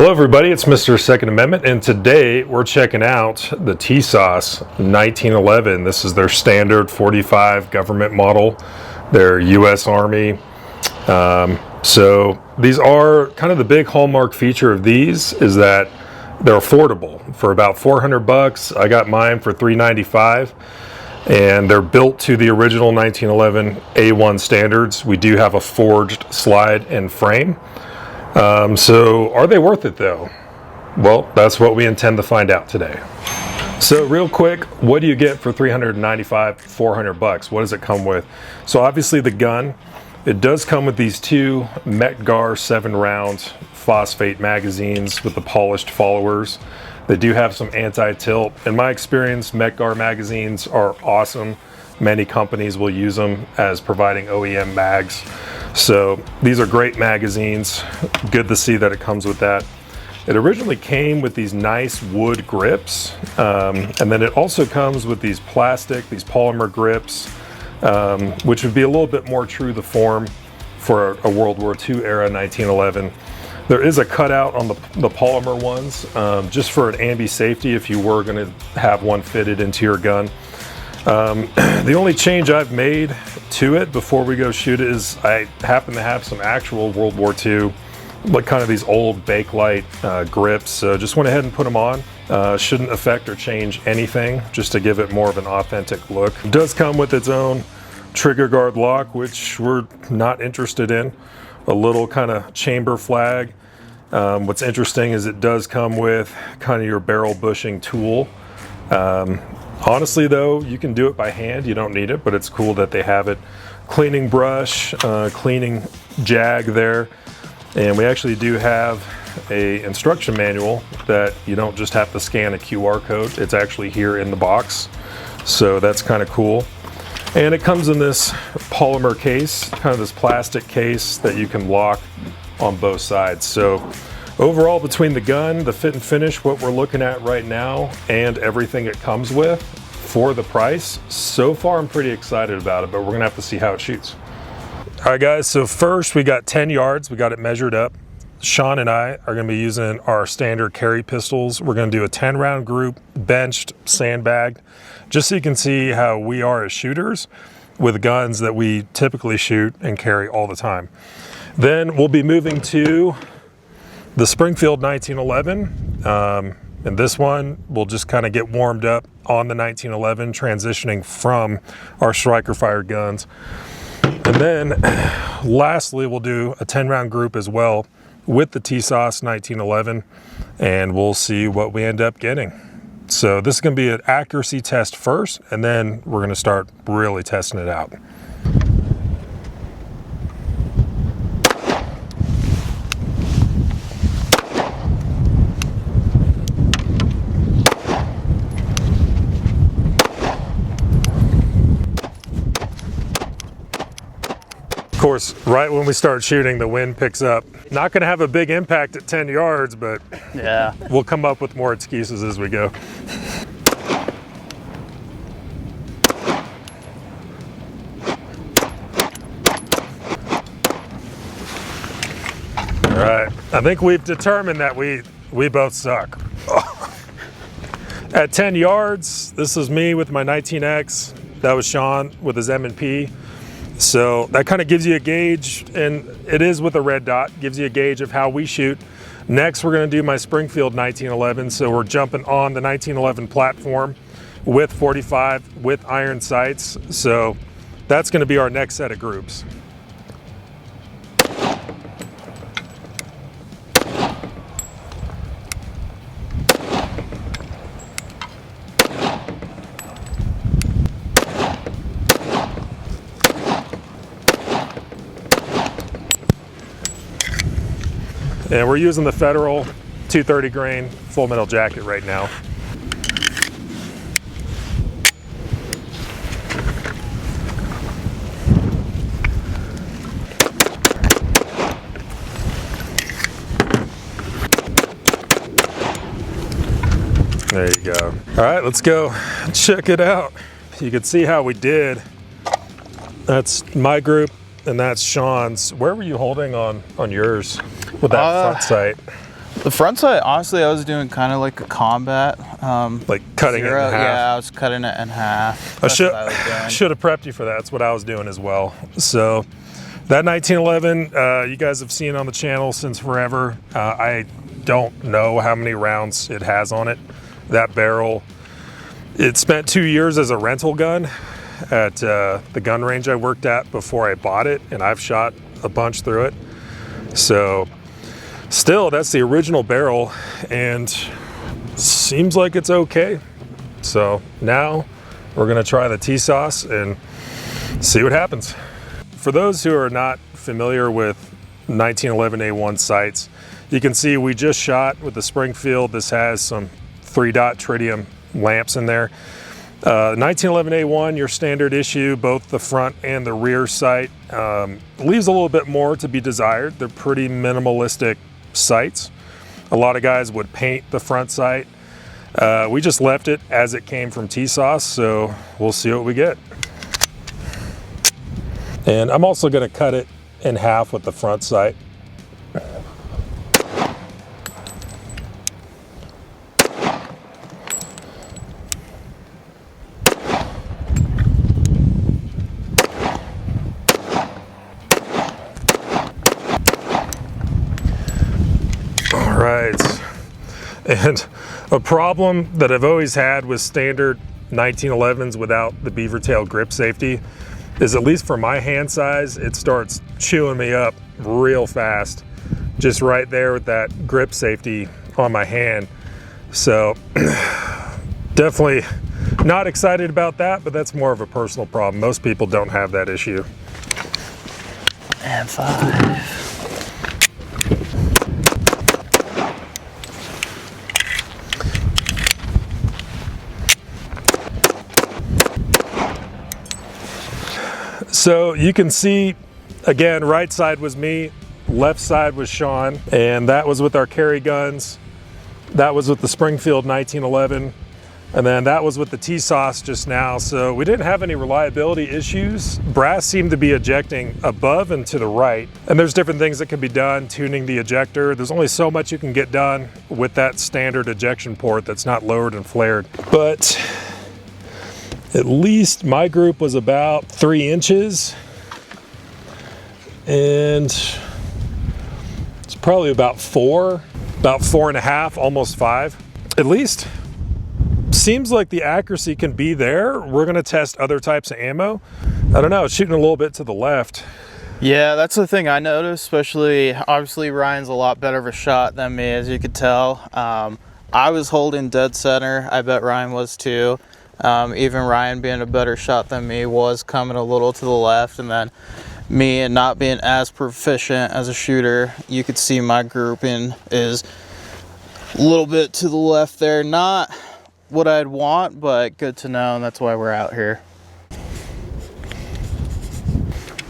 Hello everybody, it's Mr. Second Amendment, and today we're checking out the Tisas 1911. This is their standard 45 government model, their U.S. Army. So these are kind of the big hallmark feature of these is that they're affordable for about $400. I got mine for $395, and they're built to the original 1911 A1 standards. We do have a forged slide and frame. So are they worth it though? Well, that's what we intend to find out today. So real quick, what do you get for $395, $400? What does it come with? So obviously the gun, it does come with these two Metgar 7-round phosphate magazines with the polished followers. They do have some anti-tilt. In my experience, Metgar magazines are awesome. Many companies will use them as providing OEM mags. So these are great magazines. Good to see that it comes with that. It originally came with these nice wood grips, and then it also comes with these polymer grips, which would be a little bit more true to form for a World War II era 1911. There is a cutout on the polymer ones, just for an ambi safety if you were going to have one fitted into your gun. The only change I've made to it before we go shoot it is I happen to have some actual World War II, like kind of these old Bakelite grips. So just went ahead and put them on. Shouldn't affect or change anything, just to give it more of an authentic look. It does come with its own trigger guard lock, which we're not interested in. A little kind of chamber flag. What's interesting is it does come with kind of your barrel bushing tool. Honestly though, you can do it by hand, you don't need it, but it's cool that they have it. Cleaning brush, cleaning jag there. And we actually do have a instruction manual that you don't just have to scan a QR code, it's actually here in the box. So that's kind of cool. And it comes in this polymer case, kind of this plastic case that you can lock on both sides. So overall, between the gun, the fit and finish, what we're looking at right now, and everything it comes with for the price, so far I'm pretty excited about it, but we're gonna have to see how it shoots. All right guys, so first we got 10 yards, we got it measured up. Sean and I are gonna be using our standard carry pistols. We're gonna do a 10-round group, benched, sandbagged, just so you can see how we are as shooters with guns that we typically shoot and carry all the time. Then we'll be moving to the Springfield 1911, and this one will just kind of get warmed up on the 1911, transitioning from our striker fired guns. And then lastly, we'll do a 10-round group as well with the Tisas 1911, and we'll see what we end up getting. So this is going to be an accuracy test first, and then we're going to start really testing it out. Of course, right when we start shooting, the wind picks up. Not going to have a big impact at 10 yards, but yeah, we'll come up with more excuses as we go. All right, I think we've determined that we both suck. At 10 yards, this is me with my 19X. That was Sean with his M&P. So that kind of gives you a gauge, and it is with a red dot, gives you a gauge of how we shoot. Next, we're gonna do my Springfield 1911. So we're jumping on the 1911 platform with 45, with iron sights. So that's gonna be our next set of groups. And we're using the Federal 230 grain full metal jacket right now. There you go. All right, let's go check it out. You can see how we did. That's my group. and that's Sean's. Where were you holding on yours with that front sight? The front sight, honestly, I was doing kind of like a combat. Like cutting it in half? Yeah, I was cutting it in half. I should have prepped you for that. That's what I was doing as well. So that 1911, you guys have seen on the channel since forever. I don't know how many rounds it has on it. That barrel, it spent 2 years as a rental gun at the gun range I worked at before I bought it, and I've shot a bunch through it. So still, that's the original barrel, and seems like it's okay. So now we're gonna try the Tisas and see what happens. For those who are not familiar with 1911A1 sights, you can see we just shot with the Springfield. This has some 3-dot tritium lamps in there. 1911A1, your standard issue, both the front and the rear sight, leaves a little bit more to be desired. They're pretty minimalistic sights. A lot of guys would paint the front sight. We just left it as it came from Tisas, so we'll see what we get. And I'm also going to cut it in half with the front sight. All right. And a problem that I've always had with standard 1911s without the beaver tail grip safety is, at least for my hand size, it starts chewing me up real fast, just right there with that grip safety on my hand. So definitely not excited about that, but that's more of a personal problem. Most people don't have that issue. And 5. So you can see, again, right side was me, left side was Sean, and that was with our carry guns. That was with the Springfield 1911, and then that was with the Tisas just now. So we didn't have any reliability issues. Brass seemed to be ejecting above and to the right, and there's different things that can be done, tuning the ejector. There's only so much you can get done with that standard ejection port that's not lowered and flared. But at least my group was about 3 inches, and it's probably about 4.5, almost 5. At least seems like the accuracy can be there. We're gonna test other types of ammo. I don't know, it's shooting a little bit to the left. Yeah, that's the thing I noticed, especially, obviously Ryan's a lot better of a shot than me, as you could tell. I was holding dead center. I bet Ryan was too. Even Ryan, being a better shot than me, was coming a little to the left, and then me and not being as proficient as a shooter, you could see my grouping is a little bit to the left there. Not what I'd want, but good to know, and that's why we're out here.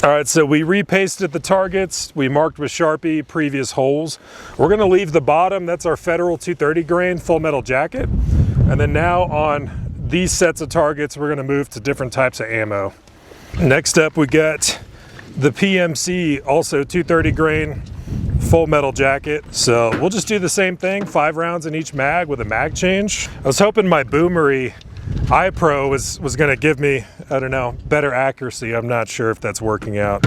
All right, so we repasted the targets. We marked with Sharpie previous holes. We're gonna leave the bottom. That's our Federal 230 grain full metal jacket. And then now on these sets of targets, we're gonna move to different types of ammo. Next up, we got the PMC, also 230 grain full metal jacket. So we'll just do the same thing, 5 rounds in each mag with a mag change. I was hoping my Boomery iPro was gonna give me, I don't know, better accuracy. I'm not sure if that's working out.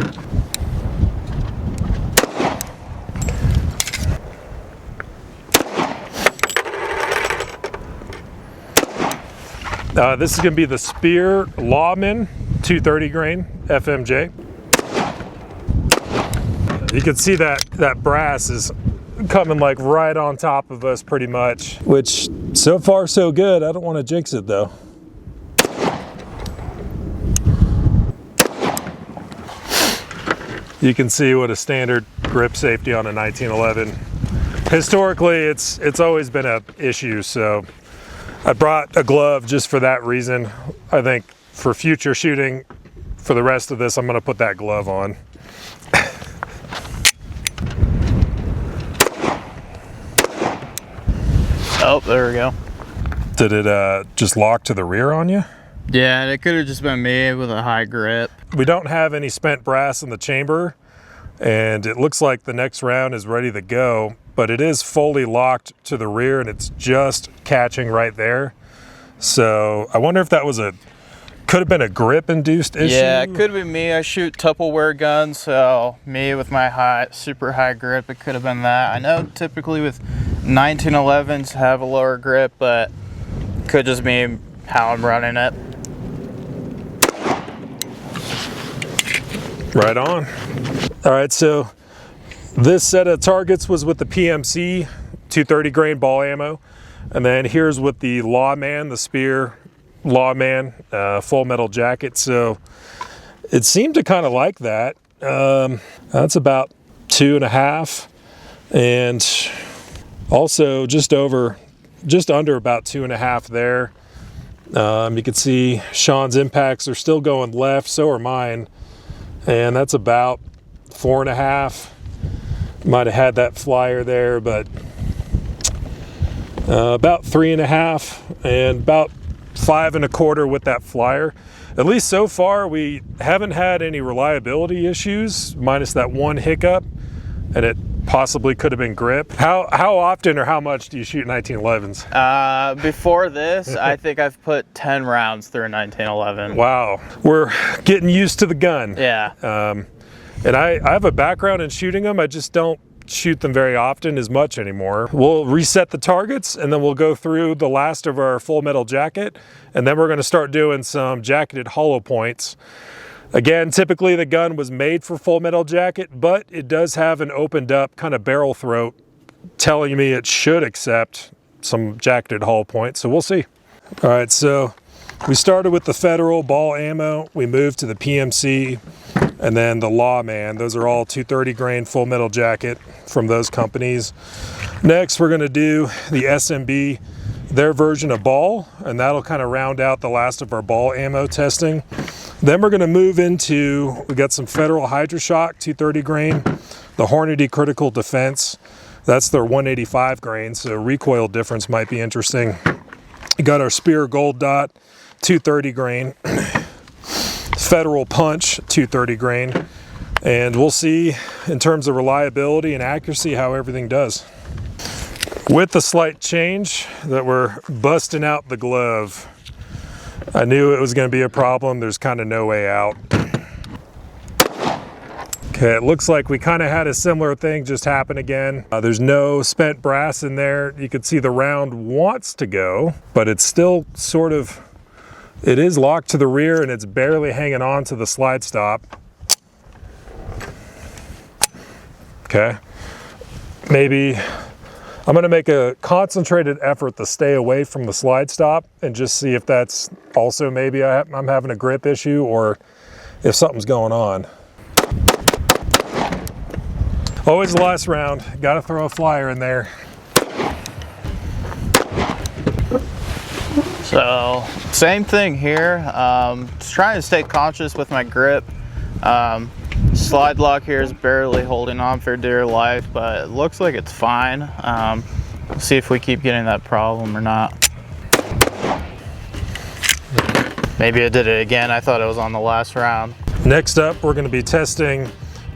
This is gonna be the Spear Lawman 230 grain FMJ. You can see that brass is coming like right on top of us pretty much, which so far so good. I don't want to jinx it though. You can see what a standard grip safety on a 1911. Historically, it's always been an issue, so I brought a glove just for that reason. I think for future shooting, for the rest of this, I'm gonna put that glove on. Oh, there we go. Did it just lock to the rear on you? Yeah, it could have just been me with a high grip. We don't have any spent brass in the chamber, and it looks like the next round is ready to go. but it is fully locked to the rear and it's just catching right there. So I wonder if that was could have been a grip induced issue. Yeah, it could be me. I shoot Tupperware guns, so me with my super high grip, it could have been that. I know typically with 1911s have a lower grip, but could just be how I'm running it. Right on. All right, so this set of targets was with the PMC 230 grain ball ammo. And then here's with the Lawman, the Spear Lawman full metal jacket. So it seemed to kind of like that. That's about 2.5. And also just under about 2.5 there. You can see Sean's impacts are still going left, so are mine. And that's about 4.5. Might have had that flyer there, but about 3.5 and about 5.25 with that flyer. At least so far, we haven't had any reliability issues, minus that one hiccup, and it possibly could have been grip. How often or how much do you shoot 1911s? Before this, I think I've put 10 rounds through a 1911. Wow, we're getting used to the gun. Yeah. And I have a background in shooting them. I just don't shoot them very often as much anymore. We'll reset the targets and then we'll go through the last of our full metal jacket, and then we're going to start doing some jacketed hollow points. Again, typically the gun was made for full metal jacket, but it does have an opened up kind of barrel throat telling me it should accept some jacketed hollow points, so we'll see. All right, so we started with the Federal ball ammo, we moved to the PMC, and then the Lawman. Those are all 230 grain full metal jacket from those companies. Next, we're gonna do the SMB, their version of ball, and that'll kind of round out the last of our ball ammo testing. Then we're gonna move into, we got some Federal HydroShock 230 grain, the Hornady Critical Defense. That's their 185 grain, so recoil difference might be interesting. We got our Spear Gold Dot 230 grain. Federal Punch 230 grain, and we'll see in terms of reliability and accuracy how everything does. With the slight change that we're busting out the glove. I knew it was going to be a problem. There's kind of no way out. Okay, it looks like we kind of had a similar thing just happen again. There's no spent brass in there. You can see the round wants to go, but it's still sort of, it is locked to the rear and it's barely hanging on to the slide stop. Okay, maybe I'm gonna make a concentrated effort to stay away from the slide stop and just see if that's also maybe I'm having a grip issue or if something's going on. Always the last round, gotta throw a flyer in there. So same thing here, just trying to stay conscious with my grip. Slide lock here is barely holding on for dear life, but it looks like it's fine. We'll see if we keep getting that problem or not. Maybe I did it again. I thought it was on the last round. Next up, we're going to be testing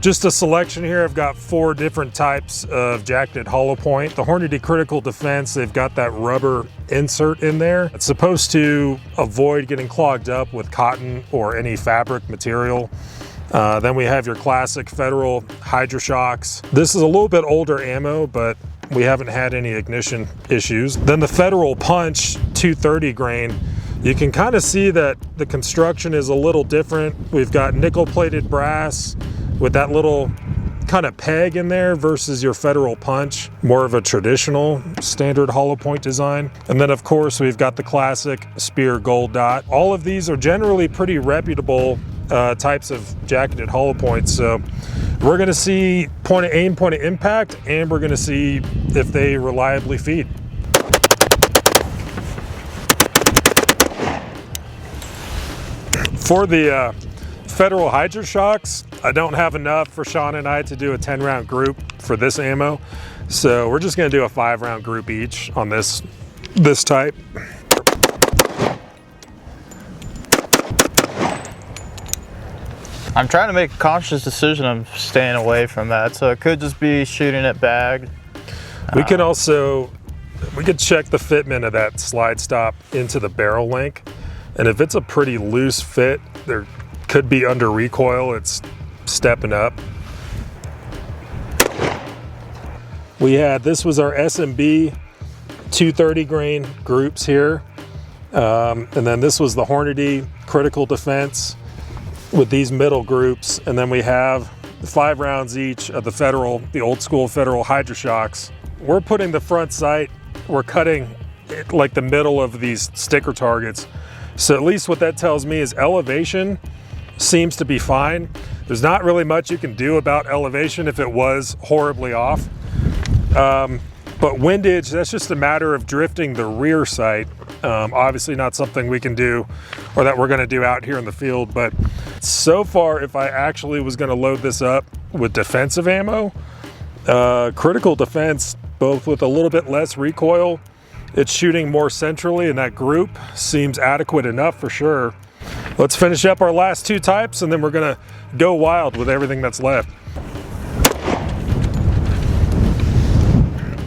just a selection here. I've got 4 different types of jacketed hollow point. The Hornady Critical Defense, they've got that rubber insert in there. It's supposed to avoid getting clogged up with cotton or any fabric material. Then we have your classic Federal HydroShocks. This is a little bit older ammo, but we haven't had any ignition issues. Then the Federal Punch 230 grain. You can kind of see that the construction is a little different. We've got nickel plated brass with that little kind of peg in there versus your Federal Punch, more of a traditional standard hollow point design. And then of course we've got the classic Spear Gold Dot. All of these are generally pretty reputable types of jacketed hollow points. So we're gonna see point of aim, point of impact, and we're gonna see if they reliably feed. For the Federal HydroShocks, I don't have enough for Sean and I to do a 10-round group for this ammo. So we're just gonna do a 5-round group each on this type. I'm trying to make a conscious decision of staying away from that, so it could just be shooting it bagged. We can also, we could check the fitment of that slide stop into the barrel link. And if it's a pretty loose fit, there could be under recoil, it's stepping up. This was our SMB 230 grain groups here. And then this was the Hornady critical defense with these middle groups. And then we have 5 rounds each of the old school Federal Hydra-Shocks. We're putting the front sight, we're cutting it like the middle of these sticker targets. So at least what that tells me is elevation seems to be fine. There's not really much you can do about elevation if it was horribly off. But windage, that's just a matter of drifting the rear sight. Obviously not something we can do or that we're gonna do out here in the field, but so far, if I actually was gonna load this up with defensive ammo, critical defense, both with a little bit less recoil, it's shooting more centrally, and that group seems adequate enough for sure. Let's finish up our last 2 types, and then we're gonna go wild with everything that's left.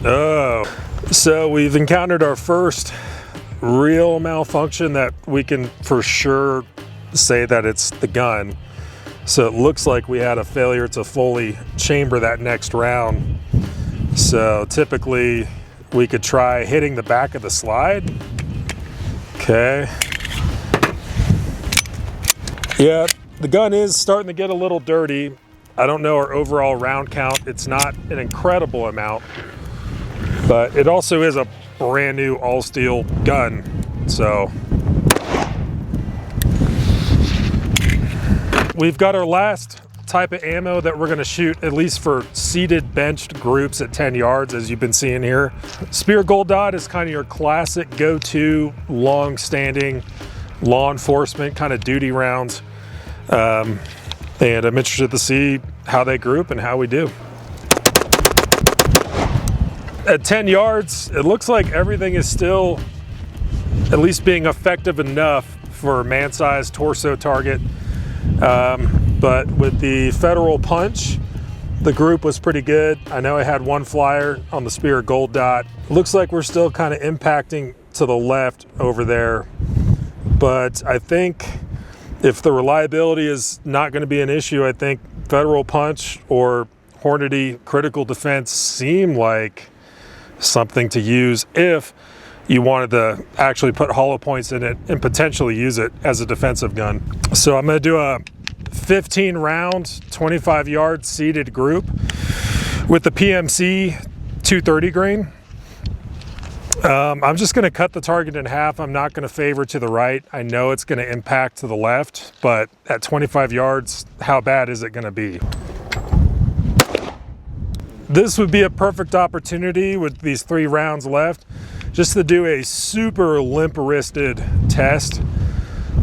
Oh, so we've encountered our first real malfunction that we can for sure say that it's the gun. So it looks like we had a failure to fully chamber that next round. So typically we could try hitting the back of the slide. Okay. Yeah, the gun is starting to get a little dirty. I don't know our overall round count. It's not an incredible amount, but it also is a brand new all steel gun. So we've got our last type of ammo that we're gonna shoot, at least for seated benched groups at 10 yards, as you've been seeing here. Spear Gold Dot is kind of your classic go-to long-standing law enforcement kind of duty rounds. And I'm interested to see how they group and how we do. At 10 yards, it looks like everything is still at least being effective enough for a man-sized torso target. But with the Federal Punch, the group was pretty good. I know I had 1 flyer on the Spear Gold Dot. Looks like we're still kind of impacting to the left over there. But I think if the reliability is not going to be an issue, I think Federal Punch or Hornady critical defense seem like something to use if you wanted to actually put hollow points in it and potentially use it as a defensive gun. So I'm going to do a 15 round, 25 yard seated group with the PMC 230 grain. I'm just going to cut the target in half. I'm not going to favor to the right. I know it's going to impact to the left, but at 25 yards, how bad is it going to be? This would be a perfect opportunity with these 3 rounds left just to do a super limp-wristed test.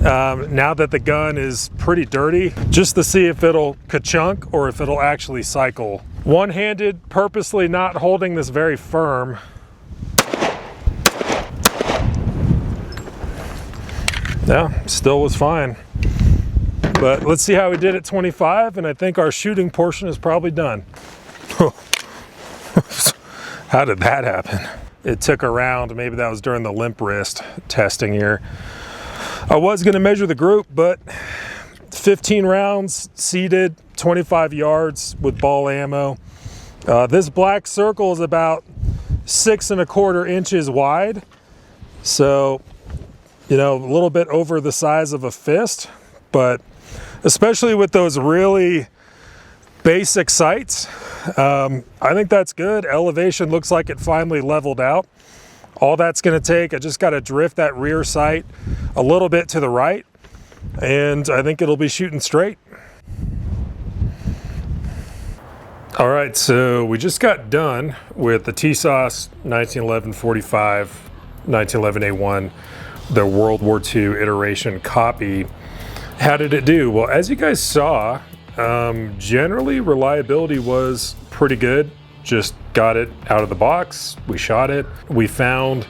Now that the gun is pretty dirty, just to see if it'll ka-chunk or if it'll actually cycle. One-handed, purposely not holding this very firm. Yeah, still was fine. But let's see how we did at 25, and I think our shooting portion is probably done. How did that happen? It took a round, maybe that was during the limp wrist testing here. I was gonna measure the group, but 15 rounds, seated, 25 yards with ball ammo. This black circle is about 6 1/4 inches wide. So, you know, a little bit over the size of a fist, but especially with those really basic sights, I think that's good. Elevation looks like it finally leveled out. All that's gonna take, I just gotta drift that rear sight a little bit to the right, and I think it'll be shooting straight. All right, so we just got done with the Tisas 1911-45, 1911A1, the World War II iteration copy. How did it do? Well, as you guys saw, generally reliability was pretty good. Just got it out of the box, we shot it. We found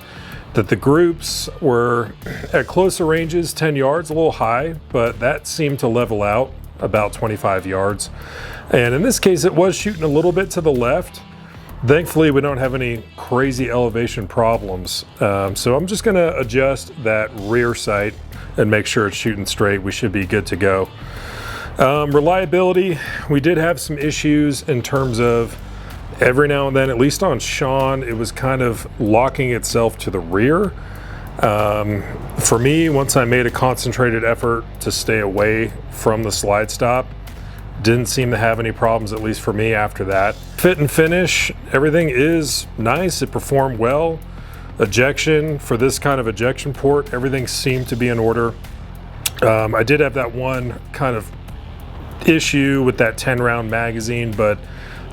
that the groups were at closer ranges, 10 yards, a little high, but that seemed to level out about 25 yards. And in this case, it was shooting a little bit to the left. Thankfully, we don't have any crazy elevation problems. So I'm just gonna adjust that rear sight and make sure it's shooting straight. We should be good to go. Reliability, we did have some issues in terms of every now and then, at least on Sean, it was kind of locking itself to the rear. For me, once I made a concentrated effort to stay away from the slide stop, didn't seem to have any problems, at least for me after that. Fit and finish, everything is nice. It performed well. Ejection, for this kind of ejection port, everything seemed to be in order. I did have that one kind of issue with that 10-round magazine, but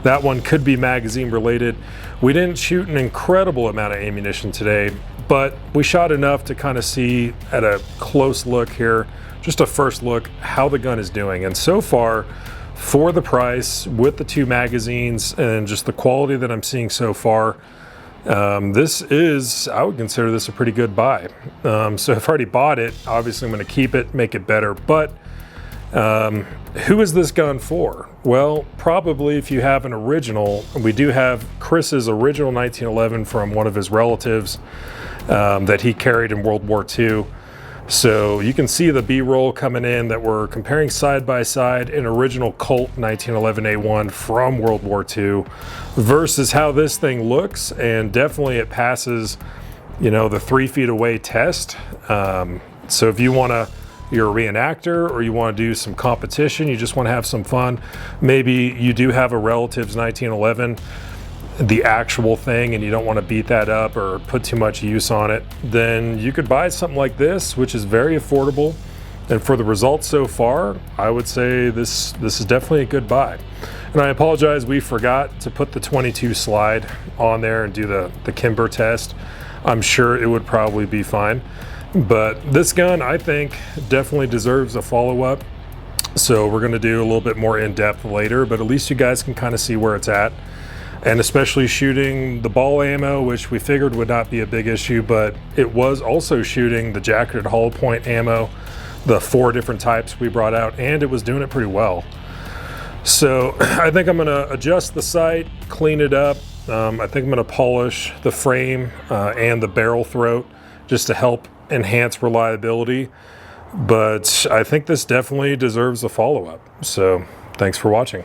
that one could be magazine related. We didn't shoot an incredible amount of ammunition today, but we shot enough to kind of see at a close look here, just a first look, how the gun is doing. And so far, for the price, with the 2 magazines and just the quality that I'm seeing so far, this is, I would consider this a pretty good buy. So I've already bought it. Obviously, I'm going to keep it, make it better. But who is this gun for? Well, probably if you have an original. We do have Chris's original 1911 from one of his relatives that he carried in World War II. So you can see the B-roll coming in that we're comparing side by side an original Colt 1911A1 from World War II versus how this thing looks, and definitely it passes, you know, the 3 feet away test. So if you're a reenactor or you want to do some competition, you just want to have some fun, maybe you do have a relative's 1911, the actual thing, and you don't want to beat that up or put too much use on it, then you could buy something like this, which is very affordable. And for the results so far, I would say this is definitely a good buy. And I apologize, we forgot to put the 22 slide on there and do the Kimber test. I'm sure it would probably be fine. But this gun, I think, definitely deserves a follow-up. So we're gonna do a little bit more in-depth later, but at least you guys can kind of see where it's at. And especially shooting the ball ammo, which we figured would not be a big issue, but it was also shooting the jacketed hollow point ammo, the 4 different types we brought out, and it was doing it pretty well. So I think I'm gonna adjust the sight, clean it up. I think I'm gonna polish the frame and the barrel throat just to help enhance reliability. But I think this definitely deserves a follow-up. So thanks for watching.